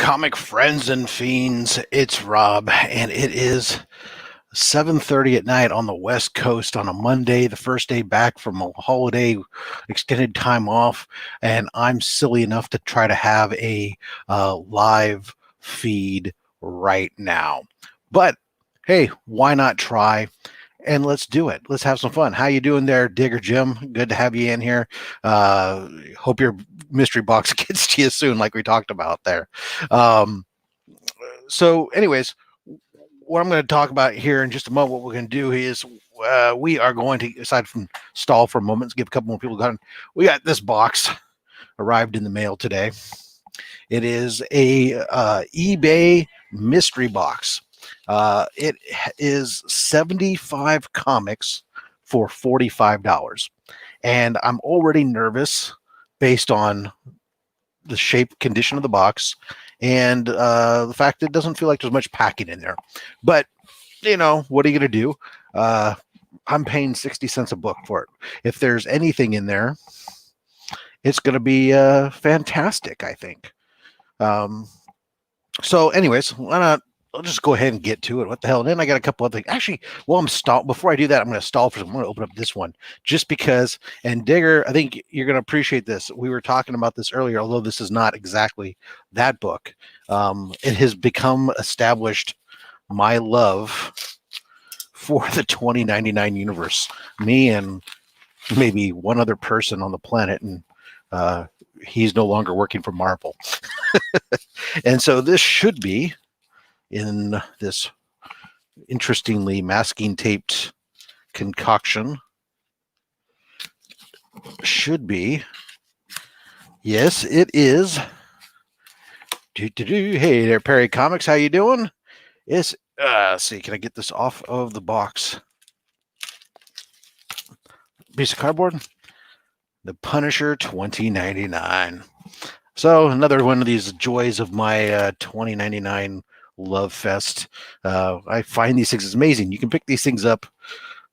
comic friends and fiends, it's Rob, and it is 7:30 at night on the West Coast on a Monday, the first day back from a holiday extended time off, and I'm silly enough to try to have a live feed right now. But hey, why not try? And let's do it. Let's have some fun. How you doing there, Digger Jim? Good to have you in here. Hope your mystery box gets to you soon, like we talked about there. Um, so, anyways, what I'm going to talk about here in just a moment, what we're going to do is we are going to, aside from stall for a moment, give a couple more people got. We got this box arrived in the mail today. It is a eBay mystery box. It is 75 comics for $45. And I'm already nervous based on the shape condition of the box and the fact that it doesn't feel like there's much packing in there. But, you know, what are you going to do? I'm paying 60 cents a book for it. If there's anything in there, it's going to be fantastic, I think. So anyways, why not? I'll just go ahead and get to it. What the hell? And then I got a couple other things. Actually, well, before I do that, I'm going to stall for some. I'm going to open up this one just because. And Digger, I think you're going to appreciate this. We were talking about this earlier, although this is not exactly that book. It has become established my love for the 2099 universe. Me and maybe one other person on the planet, and he's no longer working for Marvel. And so this should be in this interestingly masking taped concoction. Should be. Yes, it is. Hey there, Perry Comics. How you doing? Yes. Let's see, can I get this off of the box? Piece of cardboard. The Punisher 2099. So another one of these joys of my 2099 love fest. I find these things amazing. You can pick these things up.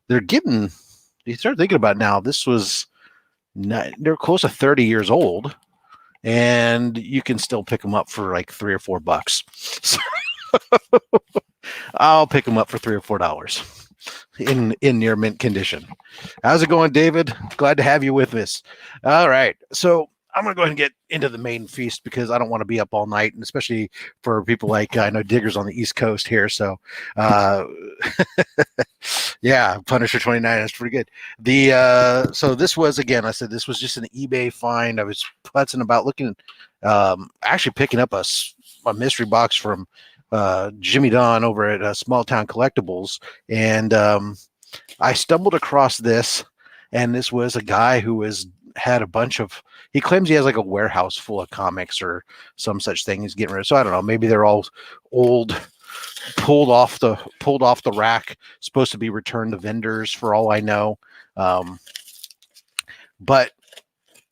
They're getting, you start thinking about it now, they're close to 30 years old, and you can still pick them up for like $3 or $4. So I'll pick them up for $3 or $4 in near mint condition. How's it going, David? Glad to have you with us. All right. So I'm going to go ahead and get into the main feast because I don't want to be up all night, and especially for people like I know Digger's on the East Coast here. So, yeah, Punisher 29 is pretty good. So this was, again, I said this was just an eBay find. I was putzing about looking, actually picking up a mystery box from Jimmy Don over at Small Town Collectibles, and I stumbled across this, and this was a guy who had a bunch of. He claims he has like a warehouse full of comics or some such thing. He's getting rid of. So I don't know. Maybe they're all old, pulled off the rack, supposed to be returned to vendors for all I know. But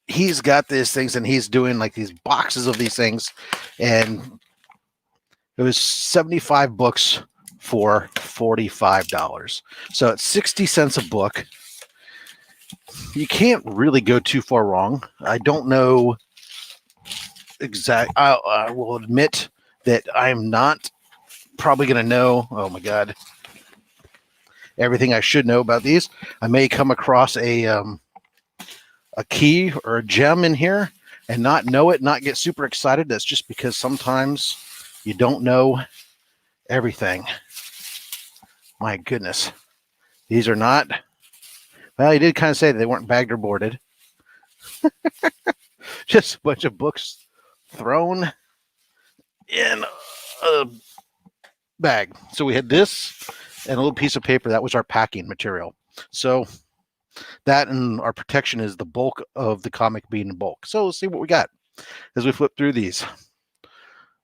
he's got these things, and he's doing like these boxes of these things, and it was 75 books for $45. So it's 60 cents a book. You can't really go too far wrong. I don't know exact. I will admit that I'm not probably going to know. Oh my God. Everything I should know about these. I may come across a key or a gem in here and not know it, not get super excited. That's just because sometimes you don't know everything. My goodness. These are not. Well, he did kind of say that they weren't bagged or boarded. Just a bunch of books thrown in a bag. So we had this and a little piece of paper. That was our packing material. So that and our protection is the bulk of the comic being in bulk. So let's see what we got as we flip through these.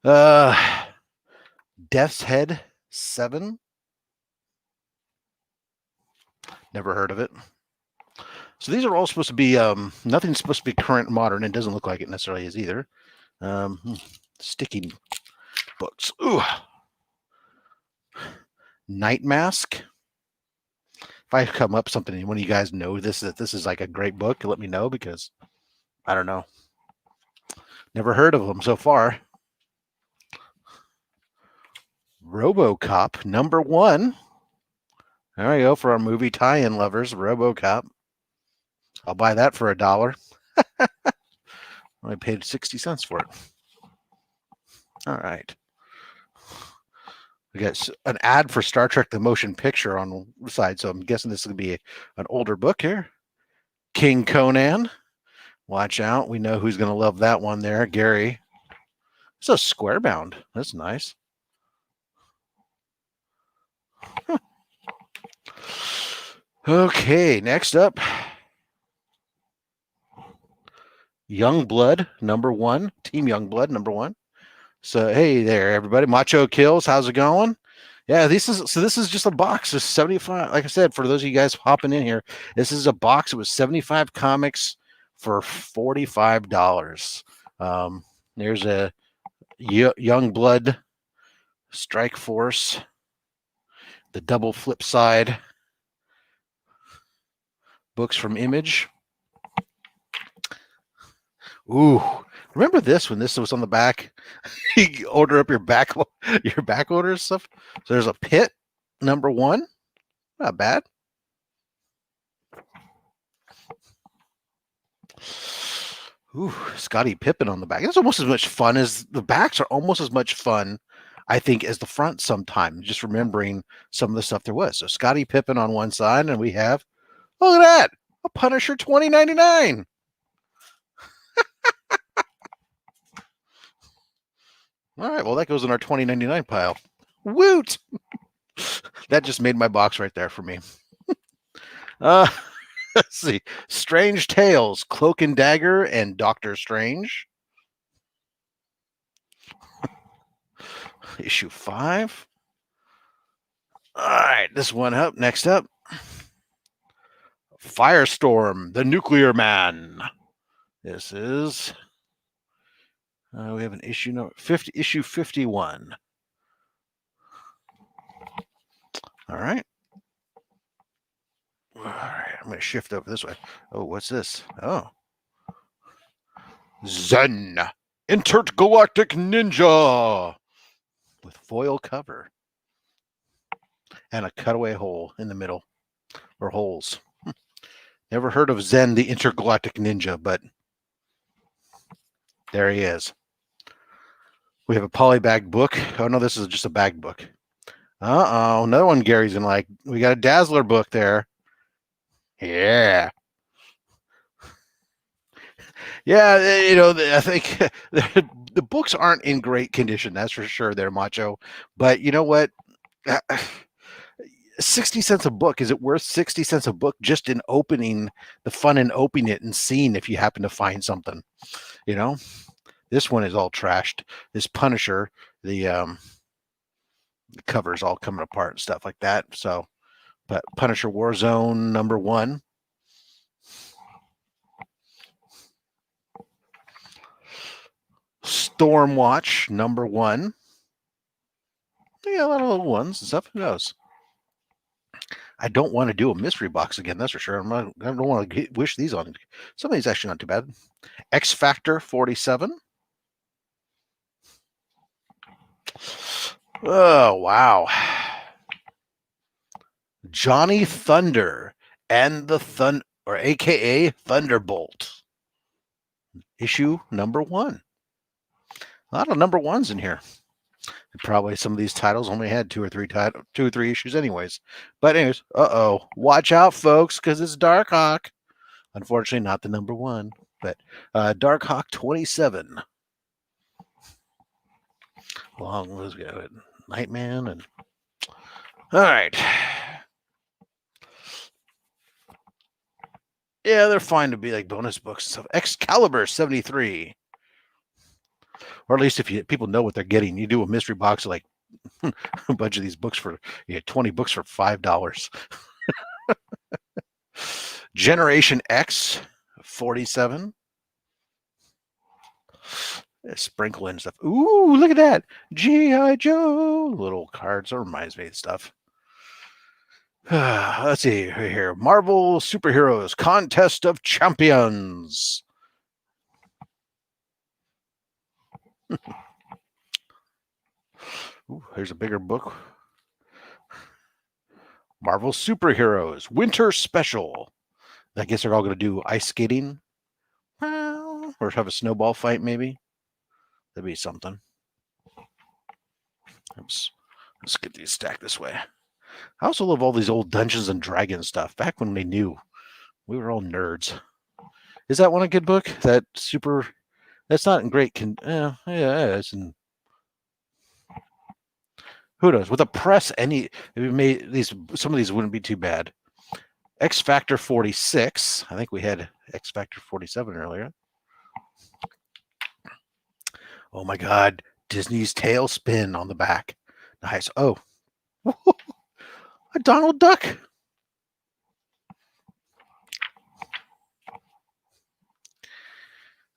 Death's Head 7. Never heard of it. So these are all supposed to be, nothing's supposed to be current modern. It doesn't look like it necessarily is either. Sticky books. Ooh. Night Mask. If I come up something and one of you guys know that this is like a great book, let me know because I don't know. Never heard of them so far. RoboCop #1. There we go for our movie tie-in lovers. RoboCop. I'll buy that for $1. I paid 60 cents for it. All right. We got an ad for Star Trek: The Motion Picture on the side, so I'm guessing this is going to be an older book here. King Conan. Watch out. We know who's going to love that one there. Gary. It's a square bound. That's nice. Huh. Okay, next up. Youngblood #1. Team Youngblood #1. So hey there, everybody. Macho Kills. How's it going? Yeah, this is just a box. It's 75. Like I said, for those of you guys hopping in here, this is a box. It was 75 comics for $45. There's a Youngblood Strike Force, the double flip side books from Image. Ooh, remember this when this was on the back? You order up your back order stuff. So there's a Pit #1. Not bad. Ooh, Scottie Pippen on the back. It's almost as much fun as the backs are almost as much fun, I think, as the front sometimes, just remembering some of the stuff there was. So Scottie Pippen on one side, and we have, look at that, a Punisher 2099. All right, well, that goes in our 2099 pile. Woot! That just made my box right there for me. Let's see. Strange Tales, Cloak and Dagger, and Doctor Strange. Issue 5. All right, this one up. Next up. Firestorm, the Nuclear Man. This is... we have an issue number 50, issue 51. All right. All right, I'm going to shift over this way. Oh, what's this? Oh. Zen, Intergalactic Ninja, with foil cover and a cutaway hole in the middle, or holes. Never heard of Zen, the Intergalactic Ninja, but there he is. We have a polybag book. Oh, no, this is just a bag book. Uh-oh, another one Gary's in like. We got a Dazzler book there. Yeah. Yeah, you know, I think the books aren't in great condition. That's for sure there, Macho. But you know what? 60 cents a book. Is it worth 60 cents a book just in opening, the fun in opening it and seeing if you happen to find something? You know, this one is all trashed. This Punisher, the cover's all coming apart and stuff like that. So, but Punisher Warzone #1. Stormwatch #1. Yeah, a lot of little ones and stuff. Who knows? I don't want to do a mystery box again. That's for sure. I don't want to wish these on. Some of these actually not too bad. X Factor 47. Oh, wow. Johnny Thunder and the or AKA Thunderbolt. Issue #1. A lot of #1s in here. Probably some of these titles only had 2 or 3 issues anyways. But anyways, watch out, folks, because it's Darkhawk. Unfortunately, not the #1, but Darkhawk 27. Long was it? Nightman and all right. Yeah, they're fine to be like bonus books and stuff. Excalibur 73. Or at least if people know what they're getting. You do a mystery box like a bunch of these books for 20 books for $5. Generation X 47. Sprinkling stuff. Ooh, look at that. G.I. Joe. Little cards. That reminds me of stuff. Let's see here. Marvel Superheroes Contest of Champions. Ooh, here's a bigger book. Marvel Superheroes Winter Special. I guess they're all going to do ice skating, or have a snowball fight. Maybe that'd be something. Oops. Let's get these stacked this way. I also love all these old Dungeons and Dragons stuff. Back when we knew, we were all nerds. Is that one a good book? That super. That's not in great. Yeah, it's in. Who knows? With a press, some of these wouldn't be too bad. X Factor 46. I think we had X Factor 47 earlier. Oh my God. Disney's Tailspin on the back. Nice. Oh, a Donald Duck.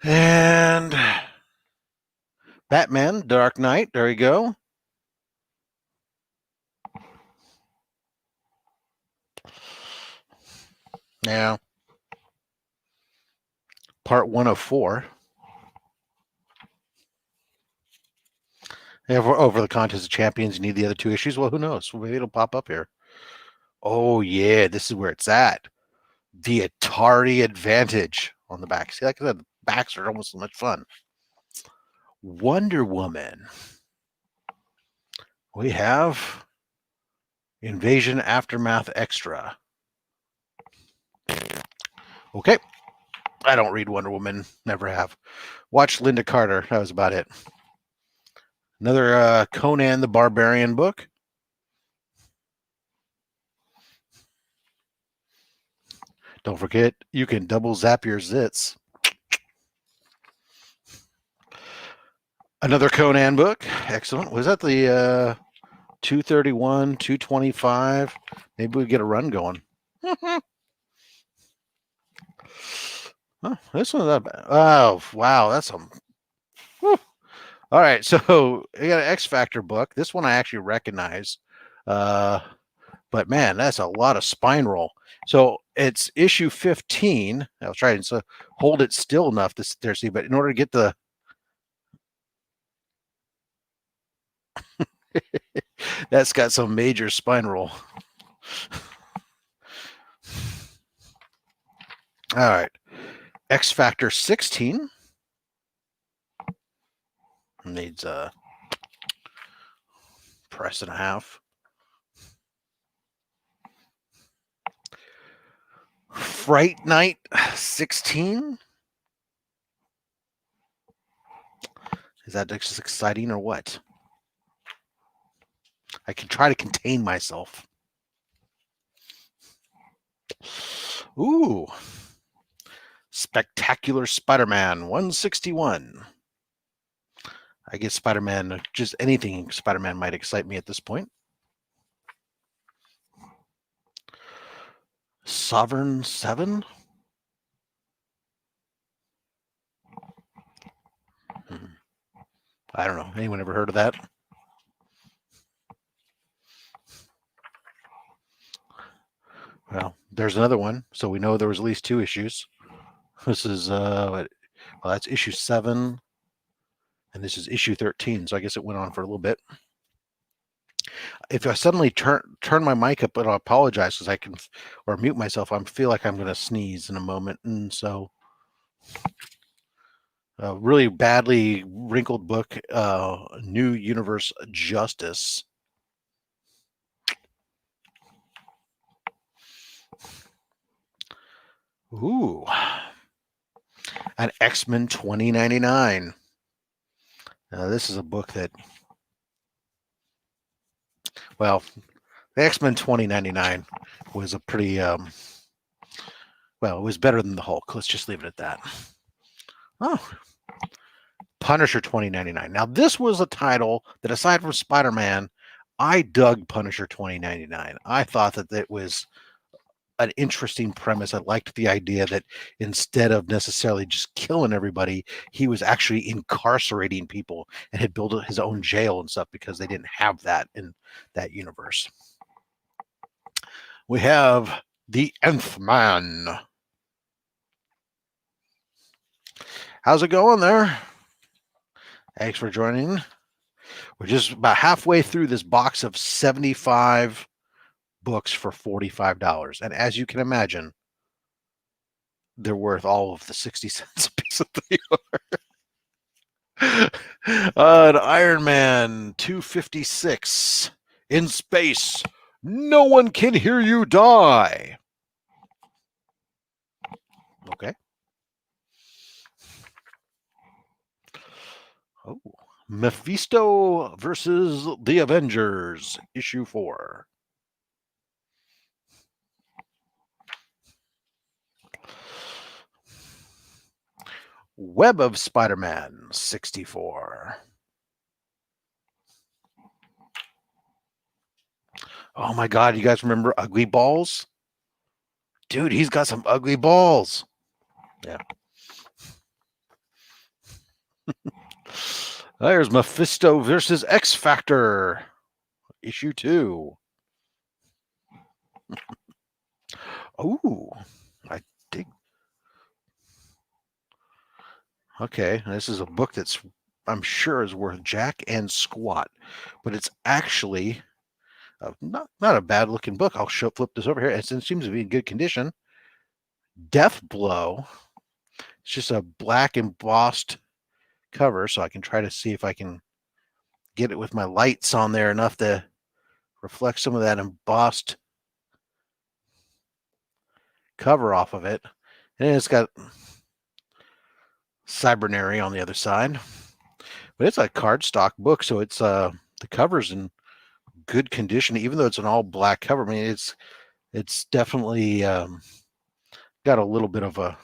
And Batman, Dark Knight. There you go. Now, part 104. Over the Contest of Champions, you need the other two issues. Well, who knows? Maybe it'll pop up here. Oh, yeah. This is where it's at. The Atari Advantage on the back. See, like I said, the backs are almost so much fun. Wonder Woman. We have Invasion Aftermath Extra. Okay. I don't read Wonder Woman. Never have. Watched Linda Carter. That was about it. Another Conan the Barbarian book. Don't forget, you can double zap your zits. Another Conan book. Excellent. Was that the 231, 225? Maybe we get a run going. Oh, this one's not bad. Oh, wow. That's some. Whew. All right. So I got an X Factor book. This one I actually recognize. But man, that's a lot of spine roll. So it's issue 15. I'll try and hold it still enough to sit there, see. But in order to get the that's got some major spine roll. All right. X Factor 16 needs a press and a half. Fright Night 16. Is that just exciting or what? I can try to contain myself. Ooh. Spectacular Spider-Man 161. I guess Spider-Man, just anything Spider-Man might excite me at this point. Sovereign 7? I don't know. Anyone ever heard of that? Well, there's another one. So we know there was at least 2 issues. This is, well, that's issue 7. And this is issue 13. So I guess it went on for a little bit. If I suddenly turn my mic up, but I'll apologize because I can, or mute myself, I feel like I'm going to sneeze in a moment. And so a really badly wrinkled book, New Universe Justice. Ooh. An X-Men 2099. Now, this is a book that, well, the X-Men 2099 was a pretty, well, it was better than the Hulk. Let's just leave it at that. Oh, Punisher 2099. Now, this was a title that, aside from Spider-Man, I dug Punisher 2099. I thought that it was an interesting premise. I liked the idea that instead of necessarily just killing everybody, he was actually incarcerating people and had built his own jail and stuff because they didn't have that in that universe. We have the Nth Man. How's it going there? Thanks for joining. We're just about halfway through this box of 75 books for $45. And as you can imagine, they're worth all of the 60 cents a piece that they are. An Iron Man 256 in space. No one can hear you die. Okay. Oh, Mephisto versus the Avengers, issue 4. Web of Spider-Man 64. Oh my God, you guys remember Ugly Balls? Dude, he's got some ugly balls. Yeah. There's Mephisto versus X Factor, issue 2. Oh, I dig. Okay, this is a book that's, I'm sure, is worth jack and squat, but it's actually not a bad looking book. I'll flip this over here. It seems to be in good condition. Death Blow. It's just a black embossed cover, so I can try to see if I can get it with my lights on there enough to reflect some of that embossed cover off of it. And it's got Cybernary on the other side. But it's a cardstock book, so it's the cover's in good condition, even though it's an all black cover. I mean, it's definitely got a little bit of a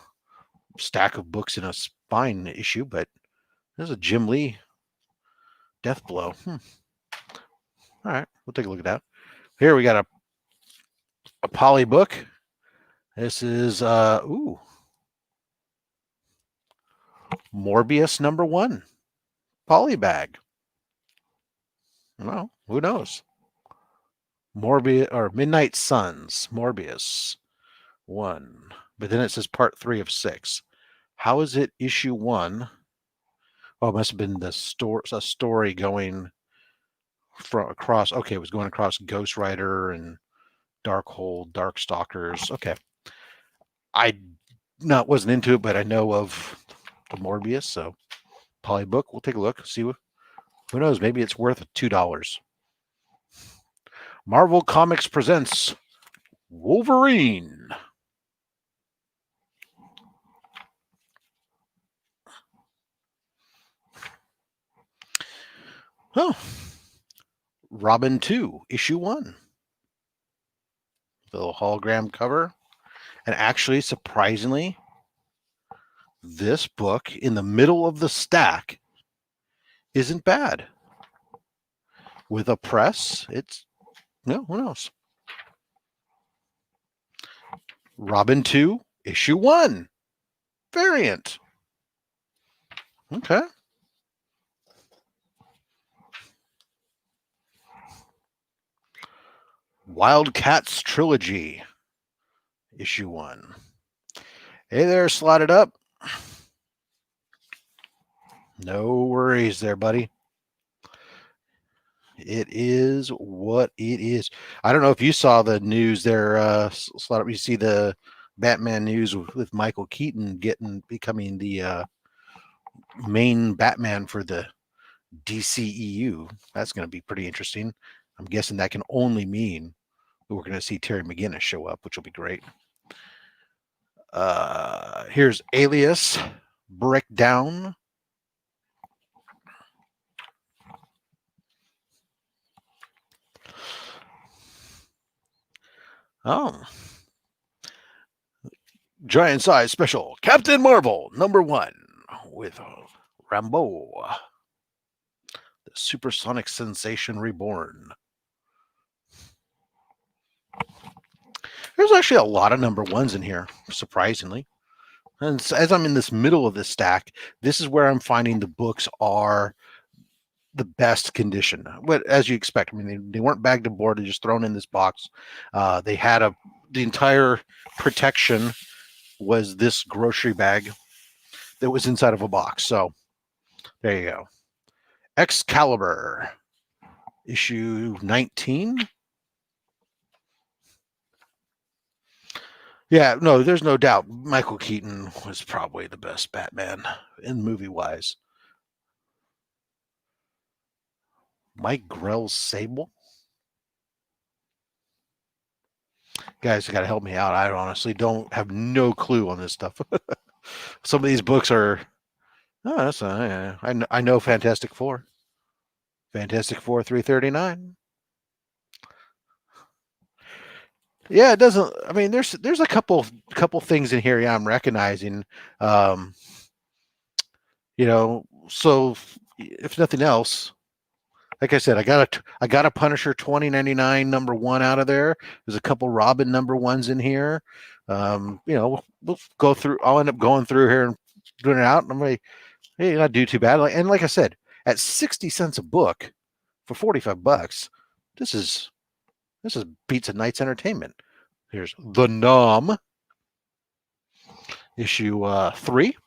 stack of books in a spine issue, but there's a Jim Lee Death Blow. All right, we'll take a look at that. Here we got a poly book. This is Morbius #1 poly bag. Well, who knows? Morbius or Midnight Suns, Morbius 1. But then it says part 3 of 6. How is it issue 1? Oh, it must have been the story going from across. Okay, it was going across Ghost Rider and Darkhold, Darkstalkers. Okay. I wasn't into it, but I know of the Morbius, so polybook. We'll take a look. See what. Who knows? Maybe it's worth $2. Marvel Comics presents Wolverine. Oh, Robin 2, issue 1. The little hologram cover. And actually, surprisingly, this book in the middle of the stack isn't bad. With a press, it's, no, who knows? Robin 2, issue 1. Variant. Okay. Wildcats Trilogy, issue 1. Hey there, slotted up. No worries there, buddy. It is what it is. I don't know if you saw the news there, slot up. You see the Batman news with Michael Keaton becoming the main Batman for the DCEU. That's going to be pretty interesting. I'm guessing that can only mean we're going to see Terry McGinnis show up, which will be great. Here's Alias Breakdown. Oh, giant size special Captain Marvel #1 with Rambo, the supersonic sensation reborn. There's actually a lot of #1s in here, surprisingly. And as I'm in this middle of this stack, this is where I'm finding the books are the best condition. But as you expect, I mean, they weren't bagged aboard; they're just thrown in this box. They had the entire protection was this grocery bag that was inside of a box. So there you go. Excalibur, issue 19. Yeah, no, there's no doubt. Michael Keaton was probably the best Batman in movie wise. Mike Grell's Sable. Guys, you got to help me out. I honestly don't have no clue on this stuff. Some of these books are. Oh, that's I know Fantastic Four. Fantastic Four 339. Yeah, it doesn't. I mean, there's a couple things in here. Yeah, I'm recognizing. Um, so if nothing else, like I said, I got a Punisher 2099 #1 out of there. There's a couple Robin #1s in here. We'll go through. I'll end up going through here and doing it out. And I'm like, hey, not do too bad. And like I said, at 60 cents a book for $45, this is beats a night's entertainment. Here's The Nom, issue 3.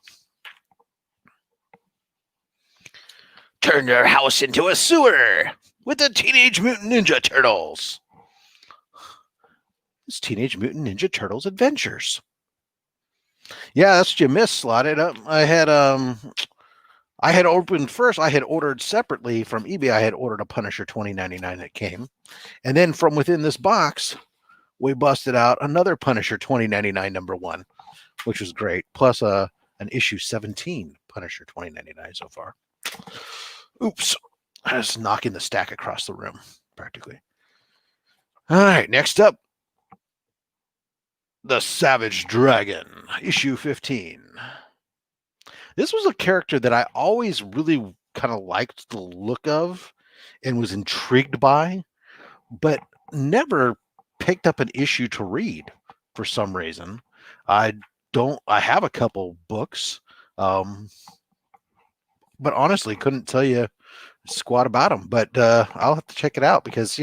Turn your house into a sewer with the Teenage Mutant Ninja Turtles. It's Teenage Mutant Ninja Turtles Adventures. Yeah, that's what you missed, Slotted. I had opened first. I had ordered separately from eBay. I had ordered a Punisher 2099 that came, and then from within this box, we busted out another Punisher 2099 #1, which was great. Plus an issue 17 Punisher 2099 so far. Oops, I was knocking the stack across the room practically. All right, next up, The Savage Dragon, issue 15. This was a character that I always really kind of liked the look of and was intrigued by, but never picked up an issue to read for some reason. I have a couple books, but honestly couldn't tell you squat about him. But I'll have to check it out because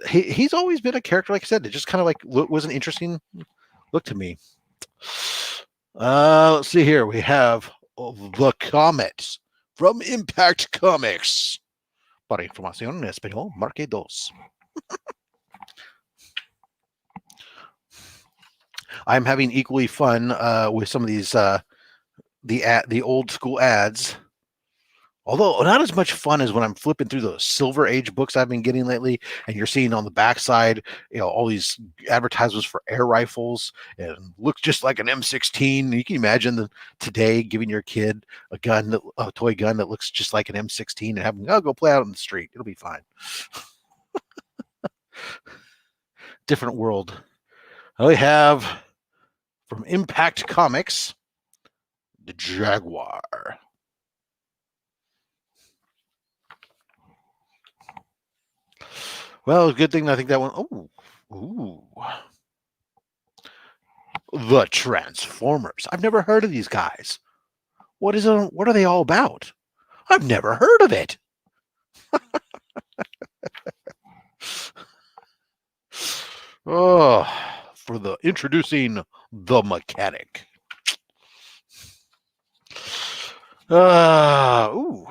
he's always been a character, like I said, that just kind of like was an interesting look to me. Let's see here. We have The Comets from Impact Comics. Para información en español, marque 2. I'm having equally fun with some of these the old school ads. Although not as much fun as when I'm flipping through the Silver Age books I've been getting lately, and you're seeing on the backside, all these advertisements for air rifles and looks just like an M16. You can imagine today giving your kid a toy gun that looks just like an M16 and having go play out in the street. It'll be fine. Different world. We have from Impact Comics, the Jaguar. Well, good thing I think that one. Ooh. The Transformers. I've never heard of these guys. What are they all about? I've never heard of it. For introducing the Mechanic. Ooh.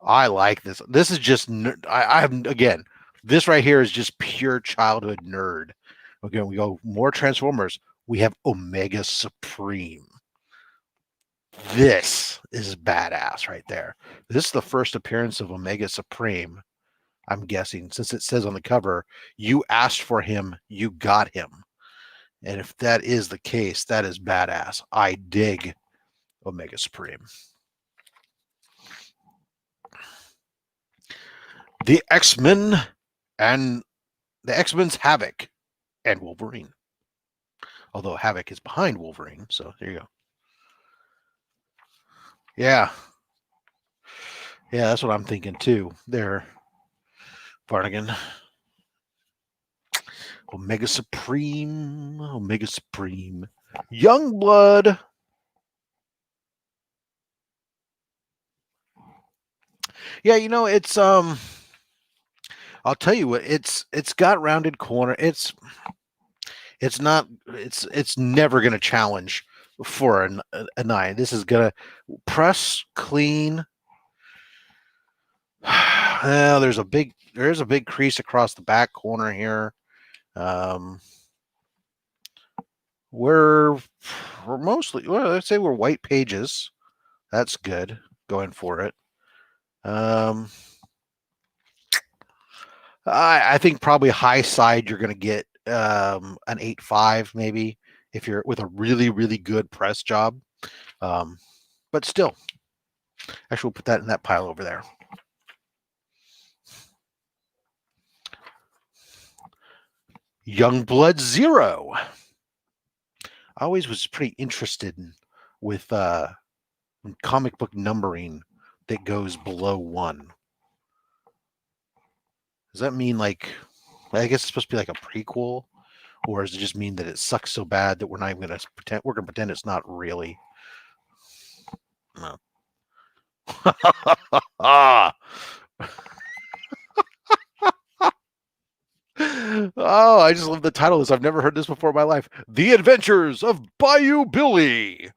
I like this. This is just I'm again. This right here is just pure childhood nerd. Okay, we go more Transformers. We have Omega Supreme. This is badass right there. This is the first appearance of Omega Supreme. I'm guessing, since it says on the cover, you asked for him, you got him. And if that is the case, that is badass. I dig Omega Supreme. The X-Men and the X-Men's Havoc and Wolverine. Although Havoc is behind Wolverine, so there you go. Yeah. Yeah, that's what I'm thinking too. There, Barnigan. Omega Supreme. Youngblood. Yeah, it's I'll tell you what, it's got rounded corner. It's never going to challenge for a 9. This is gonna press clean. Well, there's a big crease across the back corner here. We're mostly, well, let's say we're white pages. That's good. Going for it. I think probably high side you're going to get an 8.5 maybe if you're with a really, really good press job. But still, actually, we'll put that in that pile over there. Youngblood Zero. I always was pretty interested with comic book numbering that goes below 1. Does that mean like, I guess it's supposed to be like a prequel, or does it just mean that it sucks so bad that we're not even going to pretend? We're going to pretend it's not really. No. Oh, I just love the title of this. I've never heard this before in my life. The Adventures of Bayou Billy.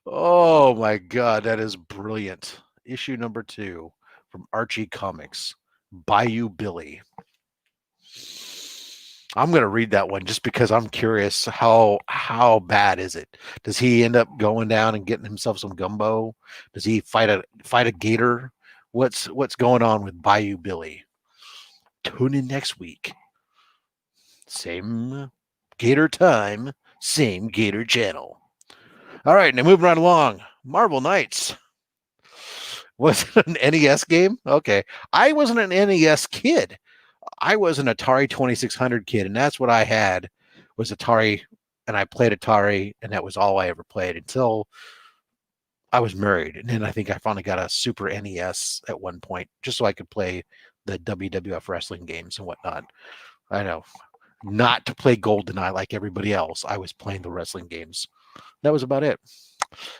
Oh my God, that is brilliant. Issue number 2 from Archie Comics, Bayou Billy. I'm going to read that one just because I'm curious how bad is it? Does he end up going down and getting himself some gumbo? Does he fight a gator? What's going on with Bayou Billy? Tune in next week. Same gator time, same gator channel. All right, now moving right along. Marvel Knights. Was it an NES game? Okay. I wasn't an NES kid. I was an Atari 2600 kid, and that's what I had was Atari, and I played Atari, and that was all I ever played until I was married. And then I think I finally got a Super NES at one point, just so I could play the WWF wrestling games and whatnot. I know. Not to play GoldenEye like everybody else. I was playing the wrestling games. That was about it.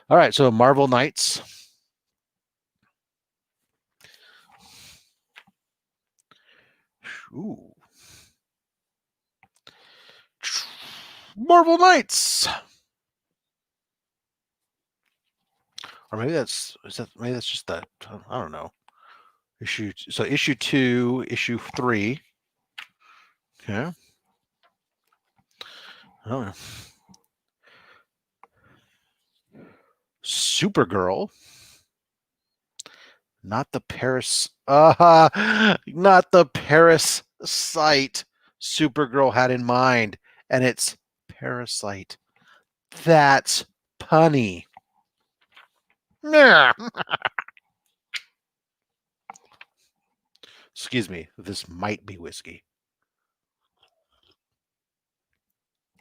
All right, so Marvel Knights. Ooh. Marvel Knights. Or maybe that's just that, I don't know. Issue 2, issue 3. Okay. Oh. Supergirl. Not the Paris. Not the Parasite Supergirl had in mind, and it's Parasite. That's punny. Excuse me, this might be whiskey,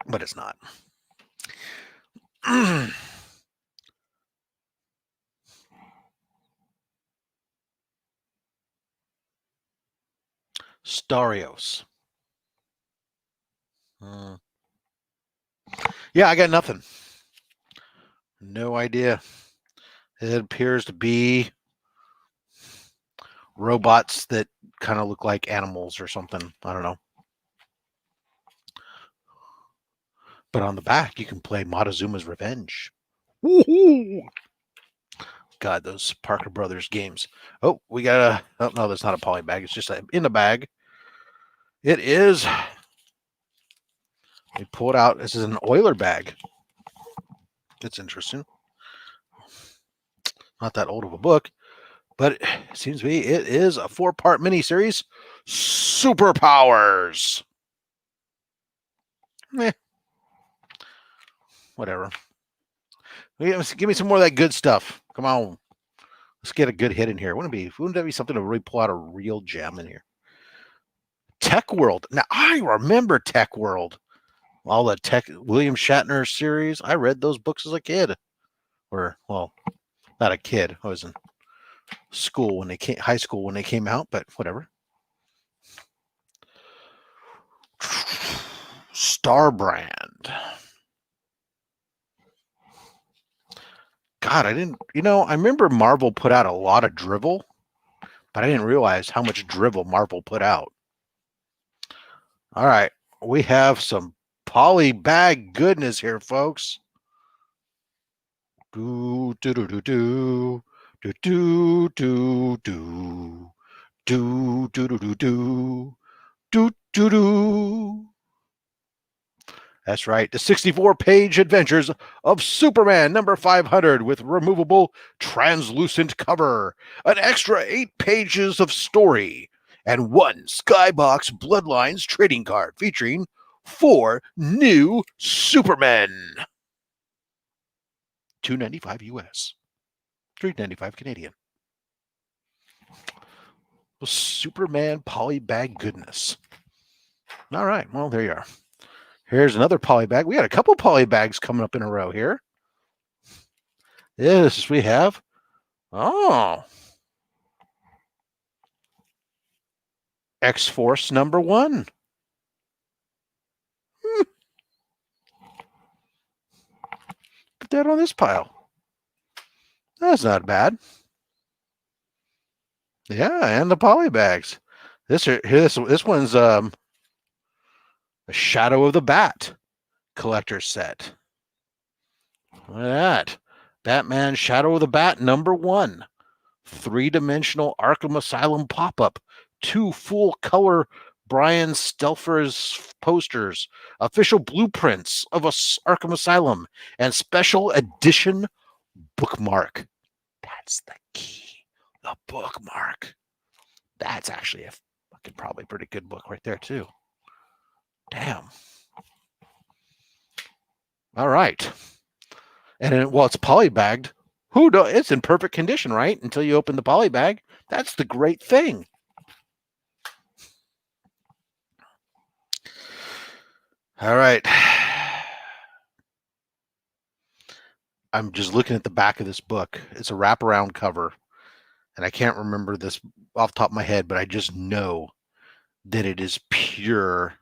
but it's not. Starios. Yeah, I got nothing. No idea. It appears to be robots that kind of look like animals or something. I don't know. But on the back, you can play Montezuma's Revenge. Woo-hoo! God, those Parker Brothers games. Oh, we got a... Oh, no, that's not a poly bag. It's just in the bag. It is... We pull it out. This is an Oiler bag. That's interesting. Not that old of a book, but it seems to be it is a 4-part miniseries. Superpowers. Whatever. Give me some more of that good stuff. Come on. Let's get a good hit in here. Wouldn't that be something to really pull out a real gem in here? Tech World. Now, I remember Tech World. All the William Shatner series. I read those books as a kid. Or, well, not a kid. I was in school when high school when they came out, but whatever. Starbrand. God, I remember Marvel put out a lot of drivel, but I didn't realize how much drivel Marvel put out. All right, we have some poly bag goodness here, folks. Do do do do do do do do do do do do do do do do do. That's right. The 64-page adventures of Superman number 500 with removable translucent cover, an extra 8 pages of story, and 1 Skybox Bloodlines trading card featuring 4 new Supermen. $2.95 US, $3.95 Canadian. Well, Superman polybag goodness. All right, well, there you are. Here's another polybag. We got a couple polybags coming up in a row here. Yes, we have. Oh. X-Force number 1. Put that on this pile. That's not bad. Yeah, and the polybags. This one's a Shadow of the Bat collector set. Look at that. Batman Shadow of the Bat number 1. 3-dimensional Arkham Asylum pop-up. 2 full-color Brian Stelfer's posters, official blueprints of Arkham Asylum, and special edition bookmark. That's the key. The bookmark. That's actually a fucking probably pretty good book right there, too. Damn. All right. And then, well, it's polybagged. It's in perfect condition, right? Until you open the polybag. That's the great thing. All right. I'm just looking at the back of this book. It's a wraparound cover. And I can't remember this off the top of my head, but I just know that it is pure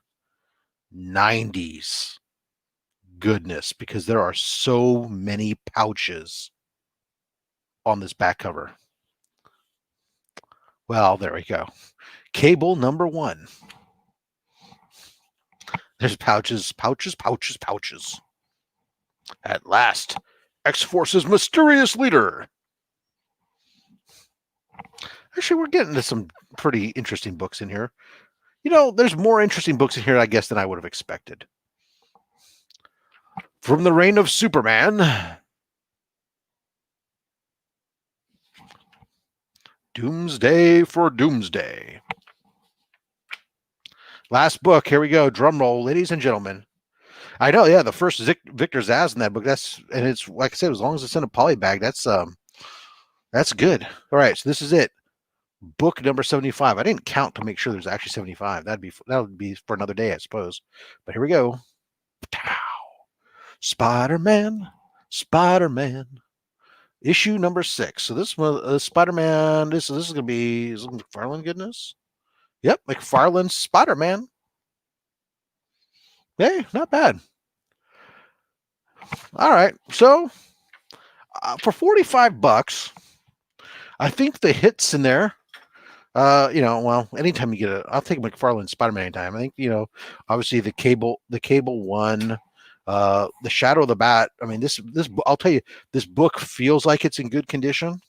90s goodness because there are so many pouches on this back cover. Well, there we go. Cable number 1. There's pouches. At last, X-Force's mysterious leader. Actually, we're getting to some pretty interesting books in here. You know, there's more interesting books in here, I guess, than I would have expected. From the Reign of Superman, Doomsday for Doomsday. Last book. Here we go. Drum roll, ladies and gentlemen. I know, yeah, the first Victor Zsasz in that book. And it's like I said, as long as it's in a polybag, that's good. All right, so this is it. Book number 75. I didn't count to make sure there's actually 75. That would be for another day, I suppose. But here we go. Spider-Man. Issue number 6. So this one, Spider-Man. This is going to be McFarlane goodness. Yep, McFarlane's Spider-Man. Hey, not bad. All right, so for $45, I think the hits in there. Well, anytime you get I'll take McFarlane Spider-Man anytime. I think obviously the cable one, the Shadow of the Bat. I mean, this I'll tell you, this book feels like it's in good condition.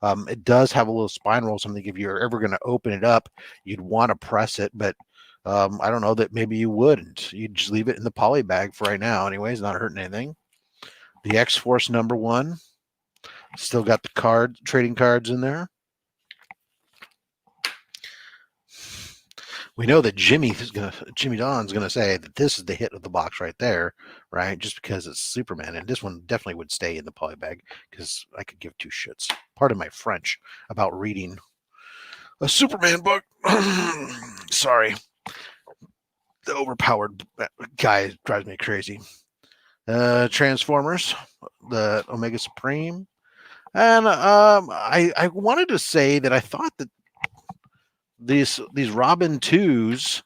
It does have a little spine roll. Something if you're ever going to open it up, you'd want to press it, but I don't know that maybe you wouldn't. You'd just leave it in the poly bag for right now. Anyways, not hurting anything. The X-Force number 1. Still got the trading cards in there. We know that Jimmy Don's gonna say that this is the hit of the box right there, right? Just because it's Superman, and this one definitely would stay in the poly bag because I could give 2 shits. Pardon my French about reading a Superman book. Sorry, the overpowered guy drives me crazy. Transformers, the Omega Supreme, and I wanted to say that I thought that these Robin 2s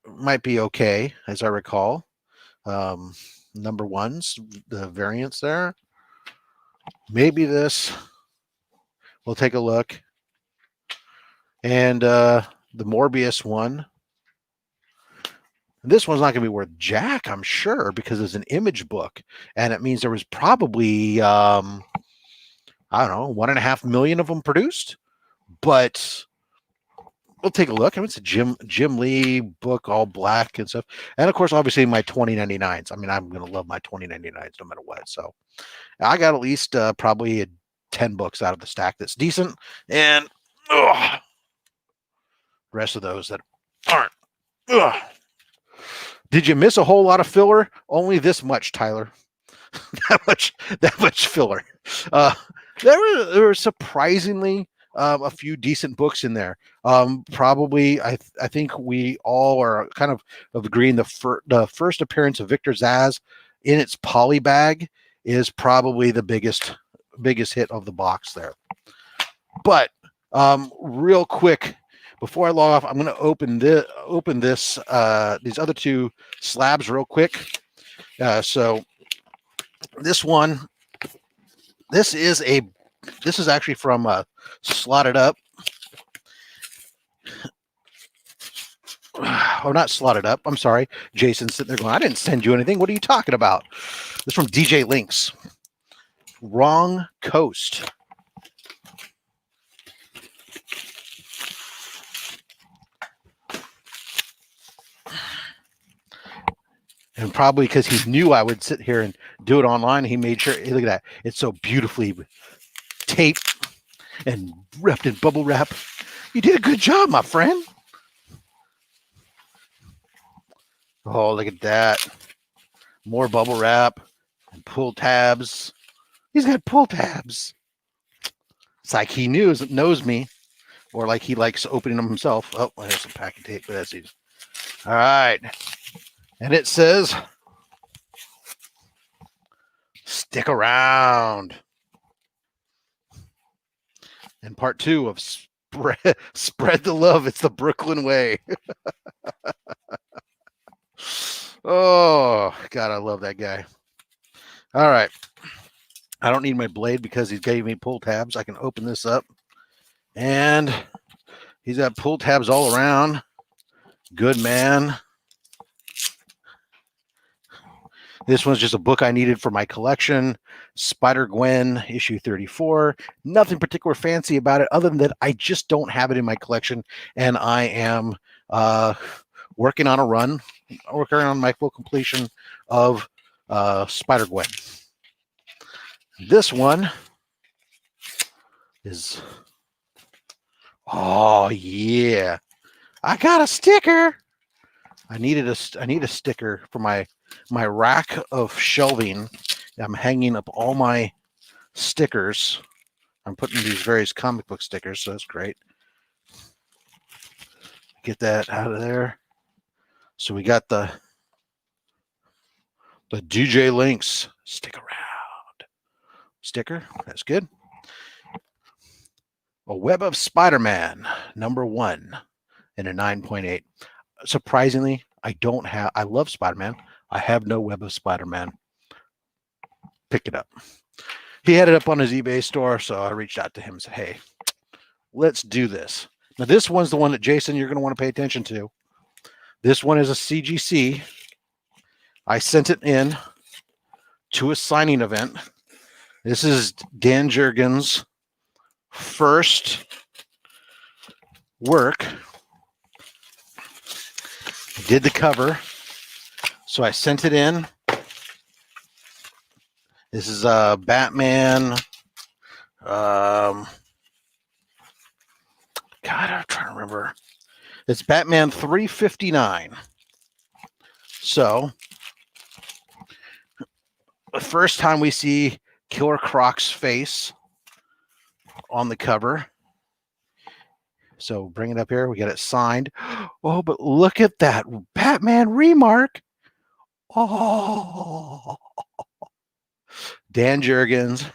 might be okay, as I recall. Number 1s, the variants there. Maybe this. We'll take a look. And the Morbius one. This one's not going to be worth jack, I'm sure, because it's an image book, and it means there was probably I don't know, 1.5 million of them produced. But we'll take a look. I mean, it's a Jim Lee book, all black and stuff, and of course, obviously my 2099s. I mean, I'm going to love my 2099s no matter what. So I got at least probably 10 books out of the stack that's decent, and the rest of those that aren't. Ugh. Did you miss a whole lot of filler? Only this much, Tyler. that much filler. There were surprisingly a few decent books in there. Probably, I think we all are kind of agreeing the first appearance of Victor Zsasz in its poly bag is probably the biggest hit of the box there. But real quick, before I log off, I'm going to open this these other two slabs real quick. So this one, this is actually from Slotted Up. Oh, not Slotted Up. I'm sorry. Jason's sitting there going, I didn't send you anything. What are you talking about? This is from DJ Links. Wrong Coast. And probably because he knew I would sit here and do it online, he made sure, look at that. It's so beautifully taped and wrapped in bubble wrap. You did a good job, my friend. Oh, look at that. More bubble wrap and pull tabs. He's got pull tabs. It's like he knows me, or like he likes opening them himself. Oh, there's some packing tape, but that's easy. All right. And it says, stick around. And part 2 of spread the love. It's the Brooklyn way. Oh, God, I love that guy. All right. I don't need my blade because he gave me pull tabs. I can open this up. And he's got pull tabs all around. Good man. This one's just a book I needed for my collection. Spider-Gwen, issue 34. Nothing particular fancy about it other than that I just don't have it in my collection. And I am working on my full completion of Spider-Gwen. This one is, oh yeah, I got a sticker. I need a sticker for my rack of shelving. I'm hanging up all my stickers. I'm putting these various comic book stickers, so that's great. Get that out of there. So we got the DJ Links stick around sticker. That's good. A Web of Spider-Man, #1 in a 9.8. Surprisingly, I love Spider-Man. I have no Web of Spider-Man. Pick it up. He had it up on his eBay store, so I reached out to him and said, hey, let's do this. Now, this one's the one that, Jason, you're going to want to pay attention to. This one is a CGC. I sent it in to a signing event. This is Dan Jurgens' first work. I did the cover, so I sent it in. This is Batman. God, I'm trying to remember. It's Batman 359. So, the first time we see Killer Croc's face on the cover. So bring it up here. We got it signed. Oh, but look at that Batman remark. Oh, Dan Jurgens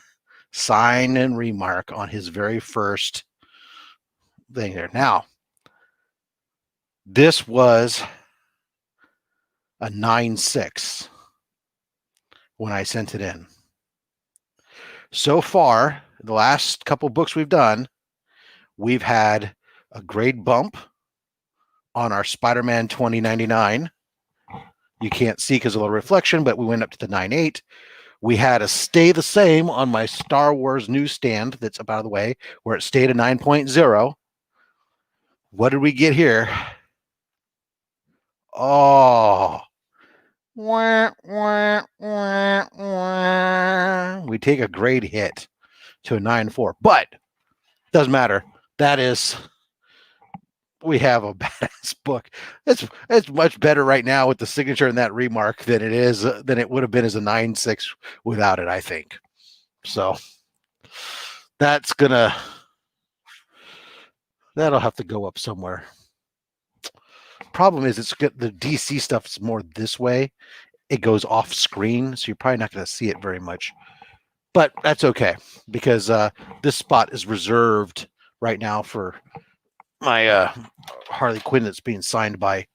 sign and remark on his very first thing there. Now, this was a 9.6 when I sent it in. So far, the last couple books we've done, we've had a grade bump on our Spider-Man 2099. You can't see because of the reflection, but we went up to the 9.8. We had a stay the same on my Star Wars newsstand that's about the way, where it stayed at 9.0. What did we get here? Oh, wah, wah, wah, wah. We take a great hit to a 9.4, but doesn't matter. That is, we have a badass book. It's much better right now with the signature and that remark than it would have been as a 9.6 without it, I think. So that'll have to go up somewhere. Problem is, it's good. The DC stuff is more this way. It goes off screen, so you're probably not going to see it very much. But that's okay because this spot is reserved right now for my Harley Quinn that's being signed by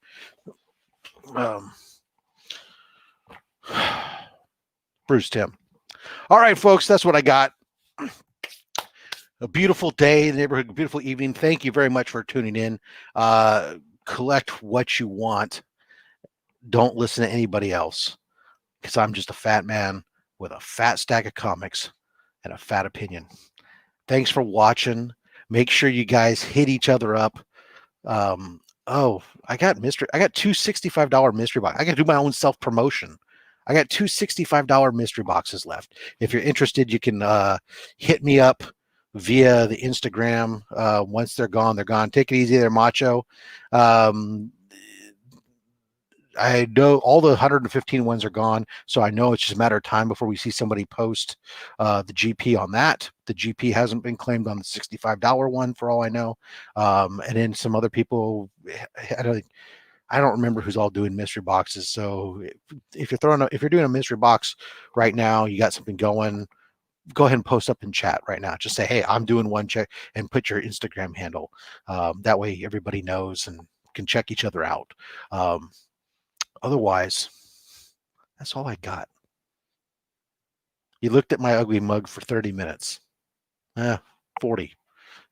Bruce Timm. All right, folks, that's what I got. A beautiful day in the neighborhood, beautiful evening. Thank you very much for tuning in. Collect what you want. Don't listen to anybody else because I'm just a fat man with a fat stack of comics and a fat opinion. Thanks for watching. Make sure you guys hit each other up. I got two $65 mystery boxes. I got to do my own self-promotion. I got two $65 mystery boxes left. If you're interested, you can hit me up via the Instagram. Once they're gone, they're gone. Take it easy there, Macho. I know all the 115 ones are gone, so I know it's just a matter of time before we see somebody post the GP on that. The GP hasn't been claimed on the $65 one, for all I know. And then some other people, I don't remember who's all doing mystery boxes. So if you're doing a mystery box right now, you got something going, go ahead and post up in chat right now. Just say, hey, I'm doing one, check, and put your Instagram handle. That way everybody knows and can check each other out. Otherwise, that's all I got. You looked at my ugly mug for 30 minutes. 40.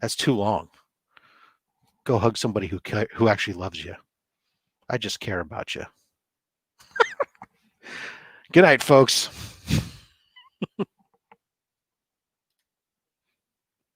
That's too long. Go hug somebody who actually loves you. I just care about you. Good night, folks.